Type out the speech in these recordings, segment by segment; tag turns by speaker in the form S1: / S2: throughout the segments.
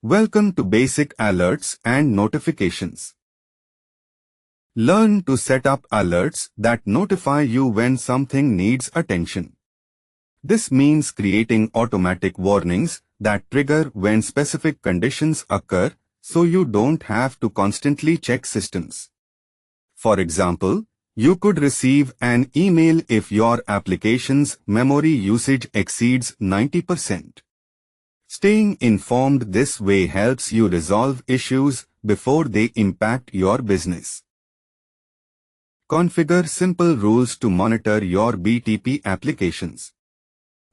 S1: Welcome to Basic Alerts and Notifications. Learn to set up alerts that notify you when something needs attention. This means creating automatic warnings that trigger when specific conditions occur so you don't have to constantly check systems. For example, you could receive an email if your application's memory usage exceeds 90%. Staying informed this way helps you resolve issues before they impact your business. Configure simple rules to monitor your BTP applications.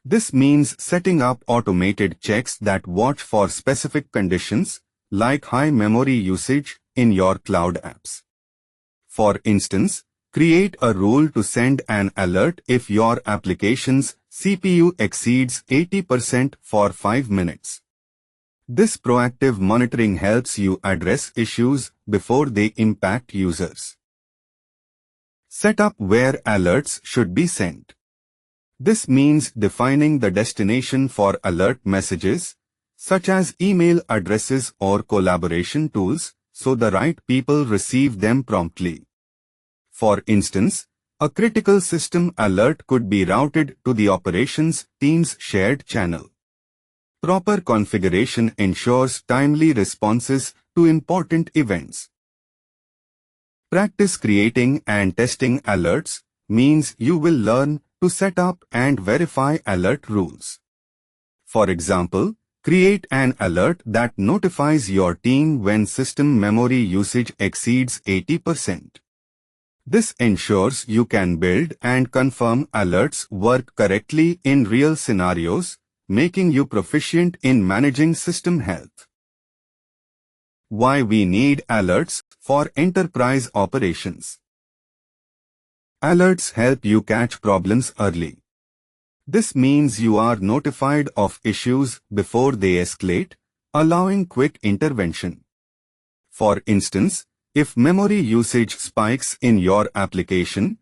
S1: This means setting up automated checks that watch for specific conditions, like high memory usage, in your cloud apps. For instance, create a rule to send an alert if your application's CPU exceeds 80% for 5 minutes. This proactive monitoring helps you address issues before they impact users. Set up where alerts should be sent. This means defining the destination for alert messages, such as email addresses or collaboration tools, so the right people receive them promptly. For instance, a critical system alert could be routed to the operations team's shared channel. Proper configuration ensures timely responses to important events. Practice creating and testing alerts means you will learn to set up and verify alert rules. For example, create an alert that notifies your team when system memory usage exceeds 80%. This ensures you can build and confirm alerts work correctly in real scenarios, making you proficient in managing system health. Why we need alerts for enterprise operations. Alerts help you catch problems early. This means you are notified of issues before they escalate, allowing quick intervention. For instance, if memory usage spikes in your application,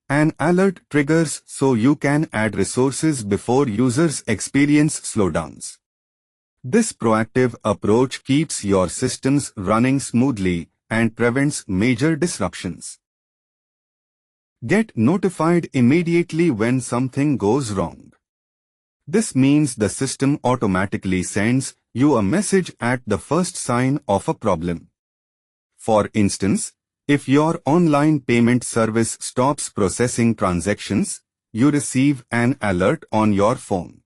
S1: an alert triggers so you can add resources before users experience slowdowns. This proactive approach keeps your systems running smoothly and prevents major disruptions. Get notified immediately when something goes wrong. This means the system automatically sends you a message at the first sign of a problem. For instance, if your online payment service stops processing transactions, you receive an alert on your phone.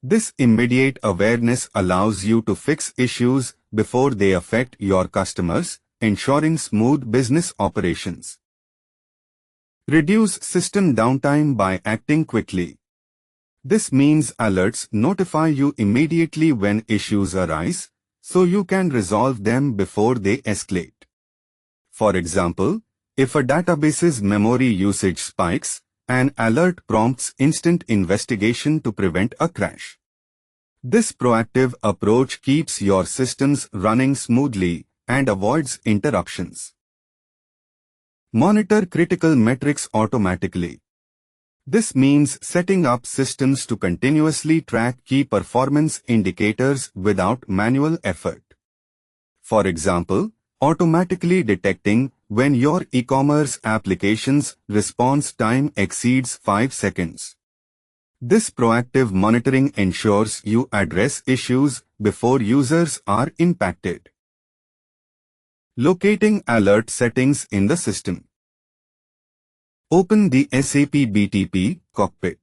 S1: This immediate awareness allows you to fix issues before they affect your customers, ensuring smooth business operations. Reduce system downtime by acting quickly. This means alerts notify you immediately when issues arise, so you can resolve them before they escalate. For example, if a database's memory usage spikes, an alert prompts instant investigation to prevent a crash. This proactive approach keeps your systems running smoothly and avoids interruptions. Monitor critical metrics automatically. This means setting up systems to continuously track key performance indicators without manual effort. For example, automatically detecting when your e-commerce application's response time exceeds 5 seconds. This proactive monitoring ensures you address issues before users are impacted. Locating alert settings in the system. Open the SAP BTP cockpit.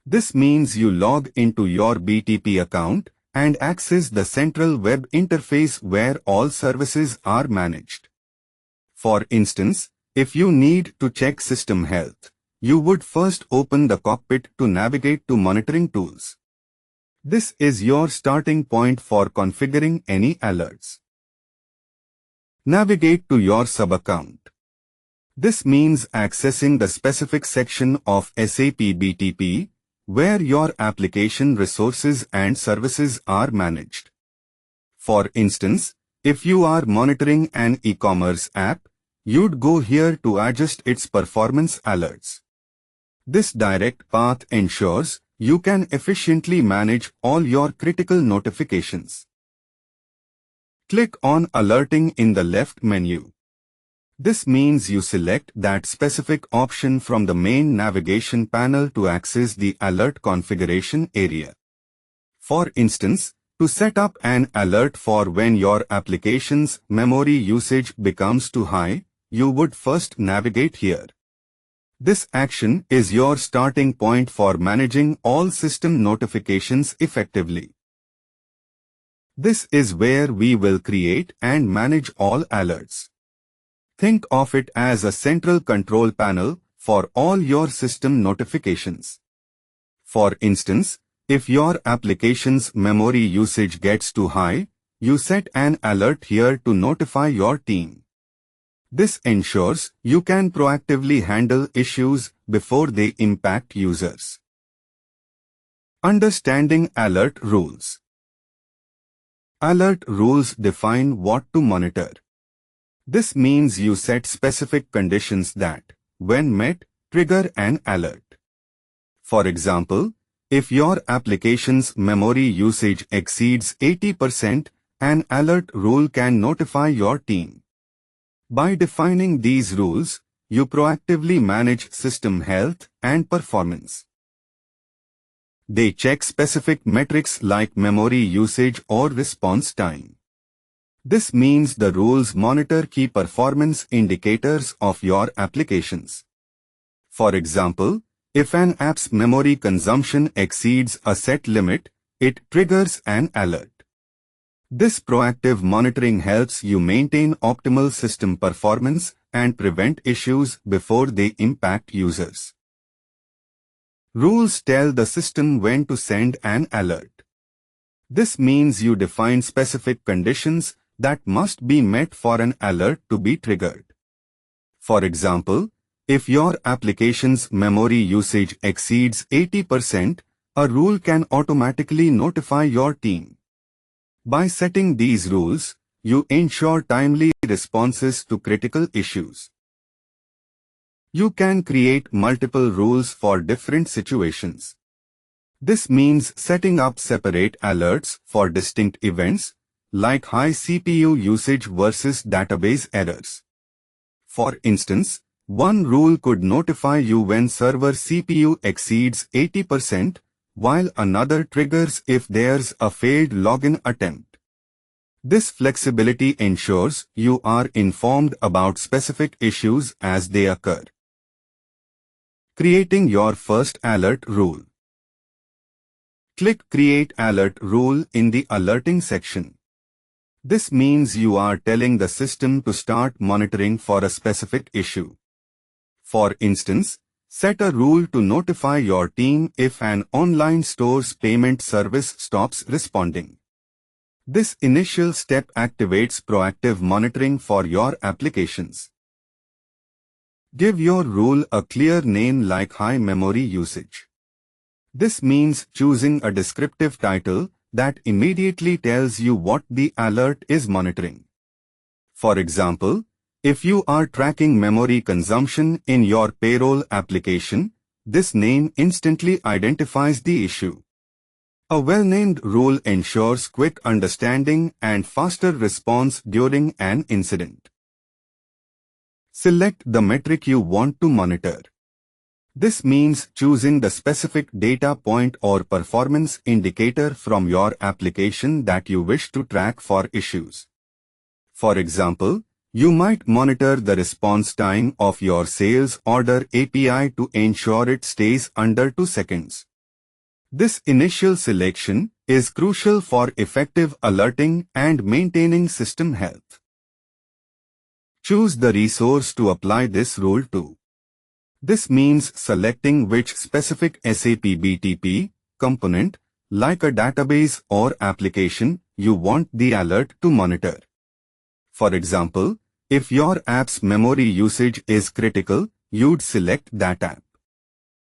S1: This means you log into your BTP account and access the central web interface where all services are managed. For instance, if you need to check system health, you would first open the cockpit to navigate to monitoring tools. This is your starting point for configuring any alerts. Navigate to your sub-account. This means accessing the specific section of SAP BTP where your application resources and services are managed. For instance, if you are monitoring an e-commerce app, you'd go here to adjust its performance alerts. This direct path ensures you can efficiently manage all your critical notifications. Click on Alerting in the left menu. This means you select that specific option from the main navigation panel to access the alert configuration area. For instance, to set up an alert for when your application's memory usage becomes too high, you would first navigate here. This action is your starting point for managing all system notifications effectively. This is where we will create and manage all alerts. Think of it as a central control panel for all your system notifications. For instance, if your application's memory usage gets too high, you set an alert here to notify your team. This ensures you can proactively handle issues before they impact users. Understanding alert rules. Alert rules define what to monitor. This means you set specific conditions that, when met, trigger an alert. For example, if your application's memory usage exceeds 80%, an alert rule can notify your team. By defining these rules, you proactively manage system health and performance. They check specific metrics like memory usage or response time. This means the rules monitor key performance indicators of your applications. For example, if an app's memory consumption exceeds a set limit, it triggers an alert. This proactive monitoring helps you maintain optimal system performance and prevent issues before they impact users. Rules tell the system when to send an alert. This means you define specific conditions that must be met for an alert to be triggered. For example, if your application's memory usage exceeds 80%, a rule can automatically notify your team. By setting these rules, you ensure timely responses to critical issues. You can create multiple rules for different situations. This means setting up separate alerts for distinct events, like high CPU usage versus database errors. For instance, one rule could notify you when server CPU exceeds 80%, while another triggers if there's a failed login attempt. This flexibility ensures you are informed about specific issues as they occur. Creating your first alert rule. Click Create Alert Rule in the Alerting section. This means you are telling the system to start monitoring for a specific issue. For instance, set a rule to notify your team if an online store's payment service stops responding. This initial step activates proactive monitoring for your applications. Give your rule a clear name like high memory usage. This means choosing a descriptive title that immediately tells you what the alert is monitoring. For example, if you are tracking memory consumption in your payroll application, this name instantly identifies the issue. A well-named rule ensures quick understanding and faster response during an incident. Select the metric you want to monitor. This means choosing the specific data point or performance indicator from your application that you wish to track for issues. For example, you might monitor the response time of your sales order API to ensure it stays under 2 seconds. This initial selection is crucial for effective alerting and maintaining system health. Choose the resource to apply this rule to. This means selecting which specific SAP BTP component, like a database or application, you want the alert to monitor. For example, if your app's memory usage is critical, you'd select that app.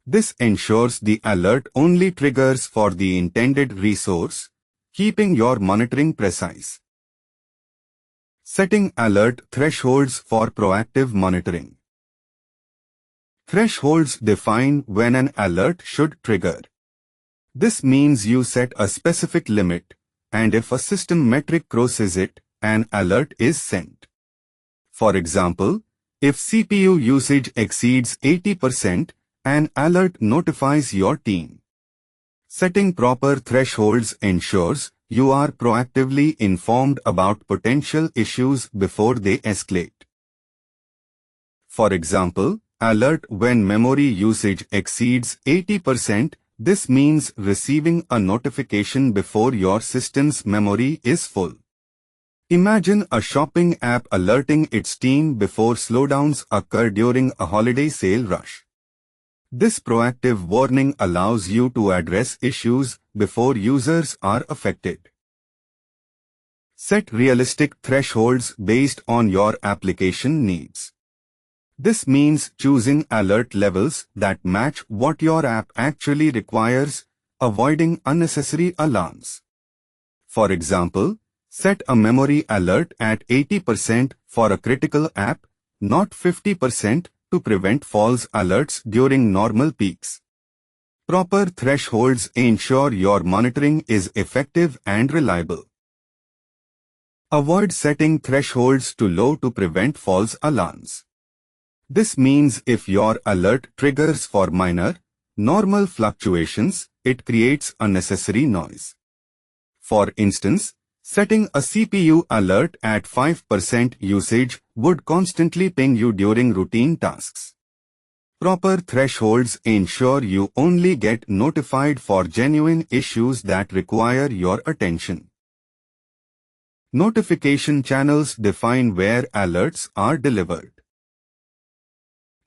S1: This ensures the alert only triggers for the intended resource, keeping your monitoring precise. Setting alert thresholds for proactive monitoring. Thresholds define when an alert should trigger. This means you set a specific limit, and if a system metric crosses it, an alert is sent. For example, if CPU usage exceeds 80%, an alert notifies your team. Setting proper thresholds ensures you are proactively informed about potential issues before they escalate. For example, alert when memory usage exceeds 80%. This means receiving a notification before your system's memory is full. Imagine a shopping app alerting its team before slowdowns occur during a holiday sale rush. This proactive warning allows you to address issues before users are affected. Set realistic thresholds based on your application needs. This means choosing alert levels that match what your app actually requires, avoiding unnecessary alarms. For example, set a memory alert at 80% for a critical app, not 50%, to prevent false alerts during normal peaks. Proper thresholds ensure your monitoring is effective and reliable. Avoid setting thresholds too low to prevent false alarms. This means if your alert triggers for minor, normal fluctuations, it creates unnecessary noise. For instance, setting a CPU alert at 5% usage would constantly ping you during routine tasks. Proper thresholds ensure you only get notified for genuine issues that require your attention. Notification channels define where alerts are delivered.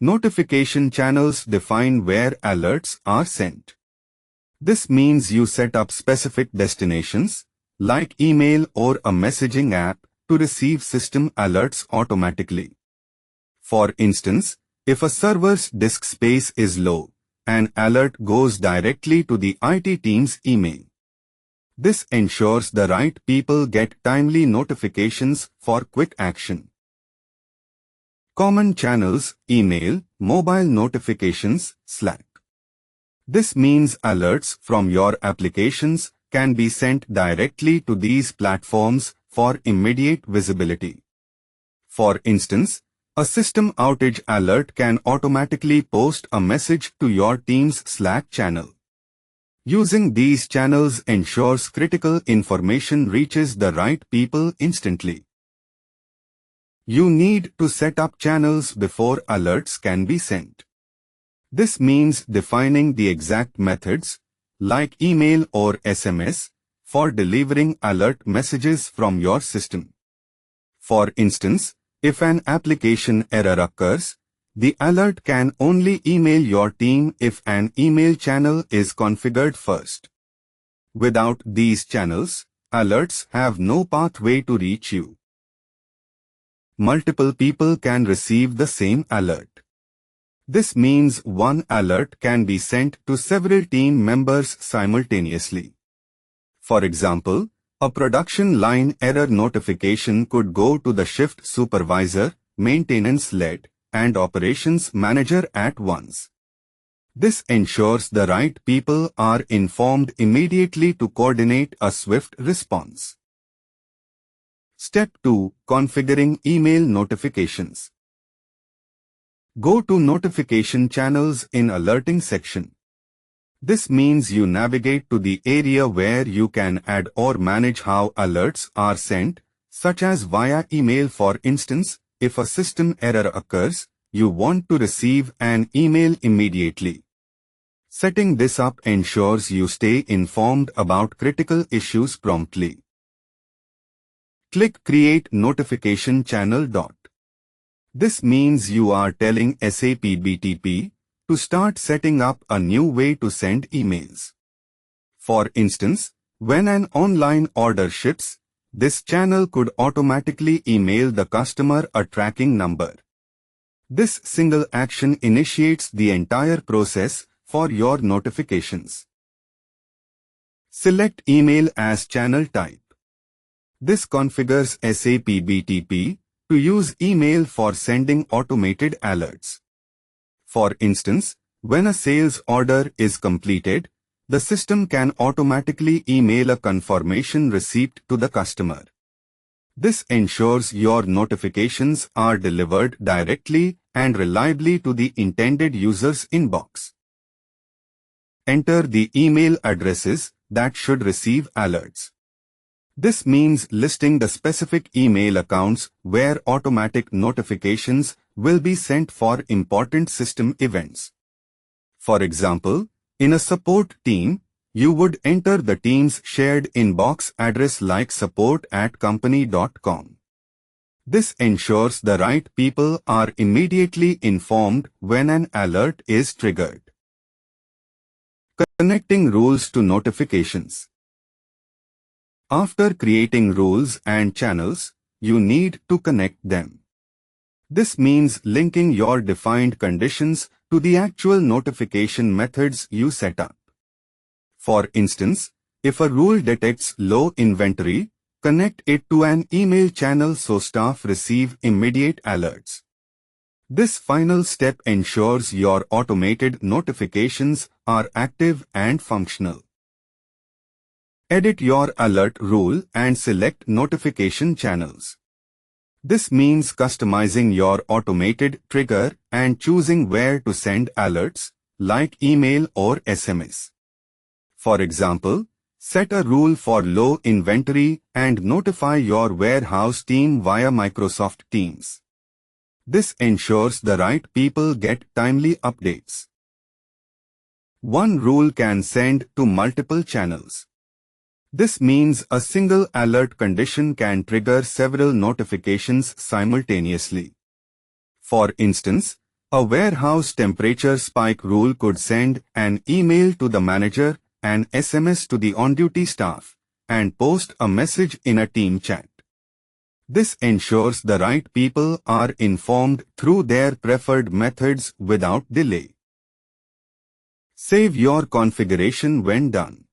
S1: Notification channels define where alerts are sent. This means you set up specific destinations, like email or a messaging app, to receive system alerts automatically. For instance, if a server's disk space is low, an alert goes directly to the IT team's email. This ensures the right people get timely notifications for quick action. Common channels: email, mobile notifications, Slack. This means alerts from your applications can be sent directly to these platforms for immediate visibility. For instance, a system outage alert can automatically post a message to your team's Slack channel. Using these channels ensures critical information reaches the right people instantly. You need to set up channels before alerts can be sent. This means defining the exact methods, like email or SMS, for delivering alert messages from your system. For instance, if an application error occurs, the alert can only email your team if an email channel is configured first. Without these channels, alerts have no pathway to reach you. Multiple people can receive the same alert. This means one alert can be sent to several team members simultaneously. For example, a production line error notification could go to the shift supervisor, maintenance lead, and operations manager at once. This ensures the right people are informed immediately to coordinate a swift response. Step 2. Configuring email notifications. Go to Notification Channels in Alerting section. This means you navigate to the area where you can add or manage how alerts are sent, such as via email. For instance, if a system error occurs, you want to receive an email immediately. Setting this up ensures you stay informed about critical issues promptly. Click Create Notification Channel. This means you are telling SAP BTP to start setting up a new way to send emails. For instance, when an online order ships, this channel could automatically email the customer a tracking number. This single action initiates the entire process for your notifications. Select Email as channel type. This configures SAP BTP to use email for sending automated alerts. For instance, when a sales order is completed, the system can automatically email a confirmation receipt to the customer. This ensures your notifications are delivered directly and reliably to the intended user's inbox. Enter the email addresses that should receive alerts. This means listing the specific email accounts where automatic notifications will be sent for important system events. For example, in a support team, you would enter the team's shared inbox address like support@company.com. This ensures the right people are immediately informed when an alert is triggered. Connecting rules to notifications. After creating rules and channels, you need to connect them. This means linking your defined conditions to the actual notification methods you set up. For instance, if a rule detects low inventory, connect it to an email channel so staff receive immediate alerts. This final step ensures your automated notifications are active and functional. Edit your alert rule and select notification channels. This means customizing your automated trigger and choosing where to send alerts, like email or SMS. For example, set a rule for low inventory and notify your warehouse team via Microsoft Teams. This ensures the right people get timely updates. One rule can send to multiple channels. This means a single alert condition can trigger several notifications simultaneously. For instance, a warehouse temperature spike rule could send an email to the manager, an SMS to the on-duty staff, and post a message in a team chat. This ensures the right people are informed through their preferred methods without delay. Save your configuration when done.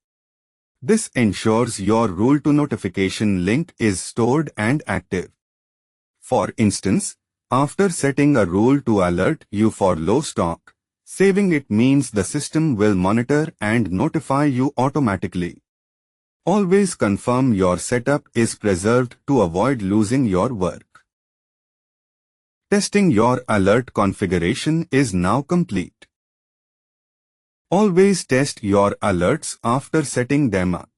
S1: This ensures your rule-to-notification link is stored and active. For instance, after setting a rule to alert you for low stock, saving it means the system will monitor and notify you automatically. Always confirm your setup is preserved to avoid losing your work. Testing your alert configuration is now complete. Always test your alerts after setting them up.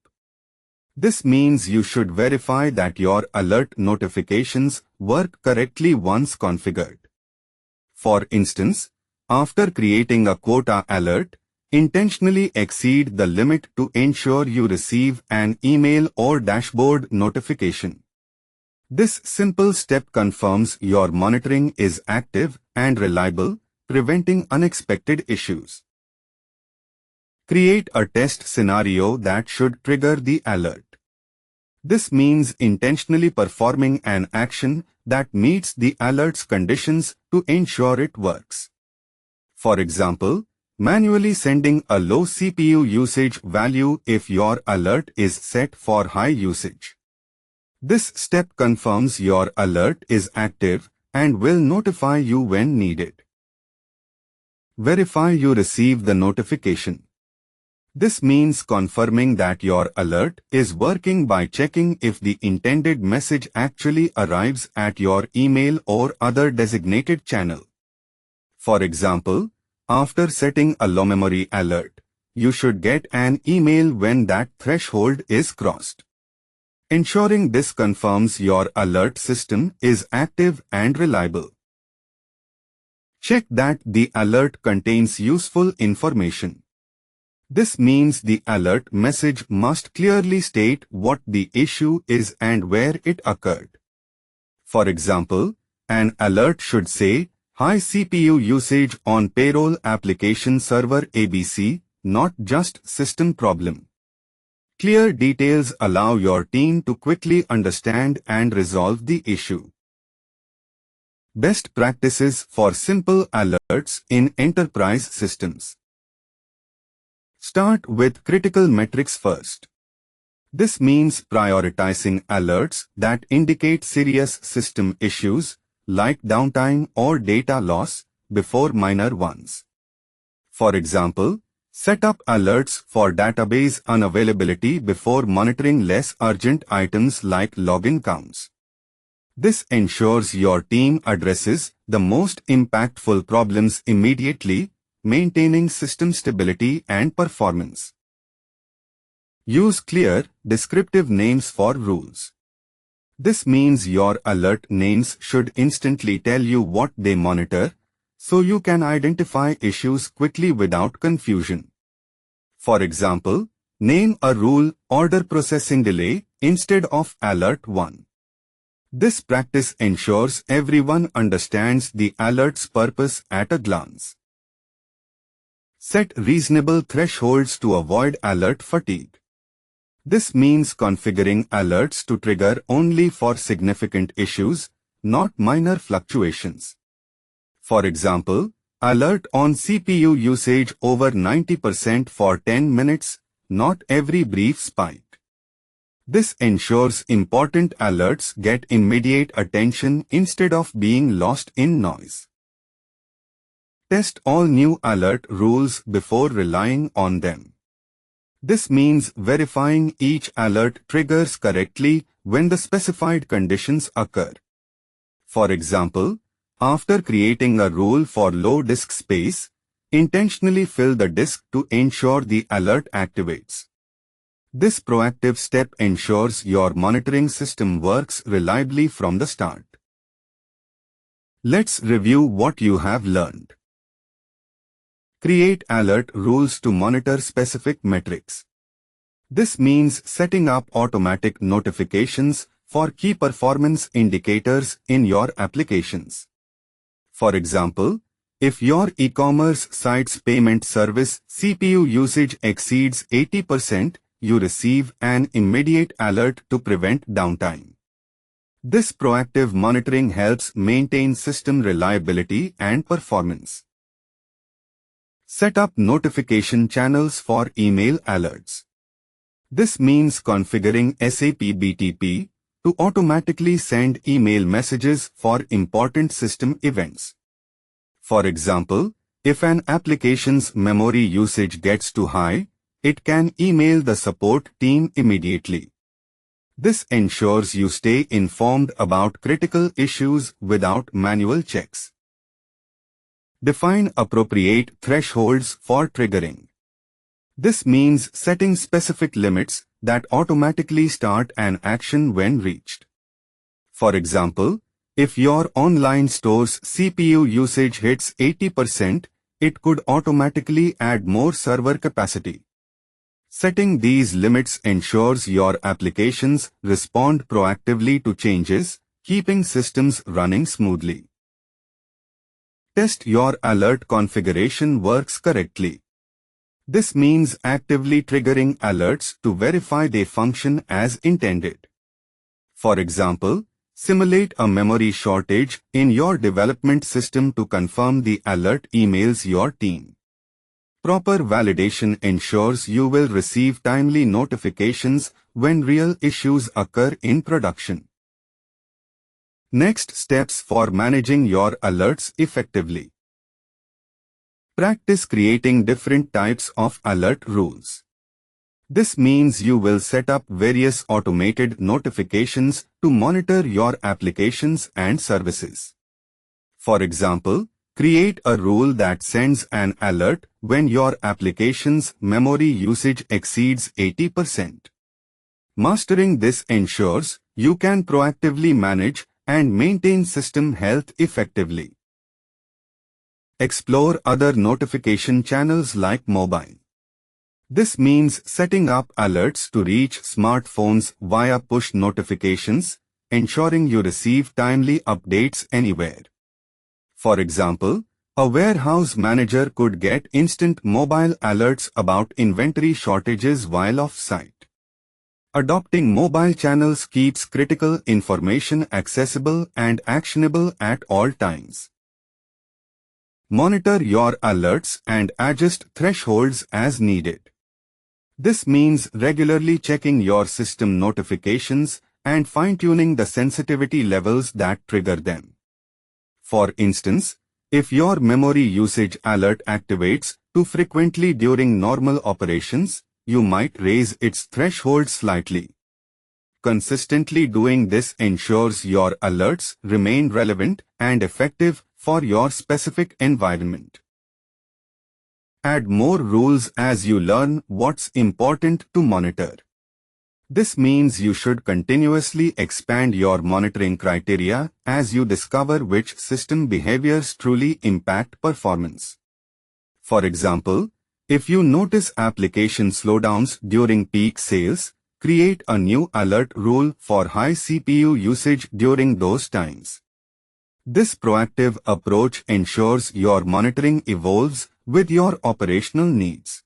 S1: This means you should verify that your alert notifications work correctly once configured. For instance, after creating a quota alert, intentionally exceed the limit to ensure you receive an email or dashboard notification. This simple step confirms your monitoring is active and reliable, preventing unexpected issues. Create a test scenario that should trigger the alert. This means intentionally performing an action that meets the alert's conditions to ensure it works. For example, manually sending a low CPU usage value if your alert is set for high usage. This step confirms your alert is active and will notify you when needed. Verify you receive the notification. This means confirming that your alert is working by checking if the intended message actually arrives at your email or other designated channel. For example, after setting a low memory alert, you should get an email when that threshold is crossed. Ensuring this confirms your alert system is active and reliable. Check that the alert contains useful information. This means the alert message must clearly state what the issue is and where it occurred. For example, an alert should say, "High CPU usage on payroll application server ABC, not just system problem." Clear details allow your team to quickly understand and resolve the issue. Best practices for simple alerts in enterprise systems. Start with critical metrics first. This means prioritizing alerts that indicate serious system issues, like downtime or data loss, before minor ones. For example, set up alerts for database unavailability before monitoring less urgent items like login counts. This ensures your team addresses the most impactful problems immediately, maintaining system stability and performance. Use clear, descriptive names for rules. This means your alert names should instantly tell you what they monitor, so you can identify issues quickly without confusion. For example, name a rule order processing delay instead of alert 1. This practice ensures everyone understands the alert's purpose at a glance. Set reasonable thresholds to avoid alert fatigue. This means configuring alerts to trigger only for significant issues, not minor fluctuations. For example, alert on CPU usage over 90% for 10 minutes, not every brief spike. This ensures important alerts get immediate attention instead of being lost in noise. Test all new alert rules before relying on them. This means verifying each alert triggers correctly when the specified conditions occur. For example, after creating a rule for low disk space, intentionally fill the disk to ensure the alert activates. This proactive step ensures your monitoring system works reliably from the start. Let's review what you have learned. Create alert rules to monitor specific metrics. This means setting up automatic notifications for key performance indicators in your applications. For example, if your e-commerce site's payment service CPU usage exceeds 80%, you receive an immediate alert to prevent downtime. This proactive monitoring helps maintain system reliability and performance. Set up notification channels for email alerts. This means configuring SAP BTP to automatically send email messages for important system events. For example, if an application's memory usage gets too high, it can email the support team immediately. This ensures you stay informed about critical issues without manual checks. Define appropriate thresholds for triggering. This means setting specific limits that automatically start an action when reached. For example, if your online store's CPU usage hits 80%, it could automatically add more server capacity. Setting these limits ensures your applications respond proactively to changes, keeping systems running smoothly. Test your alert configuration works correctly. This means actively triggering alerts to verify they function as intended. For example, simulate a memory shortage in your development system to confirm the alert emails your team. Proper validation ensures you will receive timely notifications when real issues occur in production. Next steps for managing your alerts effectively. Practice creating different types of alert rules. This means you will set up various automated notifications to monitor your applications and services. For example, create a rule that sends an alert when your application's memory usage exceeds 80%. Mastering this ensures you can proactively manage and maintain system health effectively. Explore other notification channels like mobile. This means setting up alerts to reach smartphones via push notifications, ensuring you receive timely updates anywhere. For example, a warehouse manager could get instant mobile alerts about inventory shortages while off-site. Adopting mobile channels keeps critical information accessible and actionable at all times. Monitor your alerts and adjust thresholds as needed. This means regularly checking your system notifications and fine-tuning the sensitivity levels that trigger them. For instance, if your memory usage alert activates too frequently during normal operations, you might raise its threshold slightly. Consistently doing this ensures your alerts remain relevant and effective for your specific environment. Add more rules as you learn what's important to monitor. This means you should continuously expand your monitoring criteria as you discover which system behaviors truly impact performance. For example, if you notice application slowdowns during peak sales, create a new alert rule for high CPU usage during those times. This proactive approach ensures your monitoring evolves with your operational needs.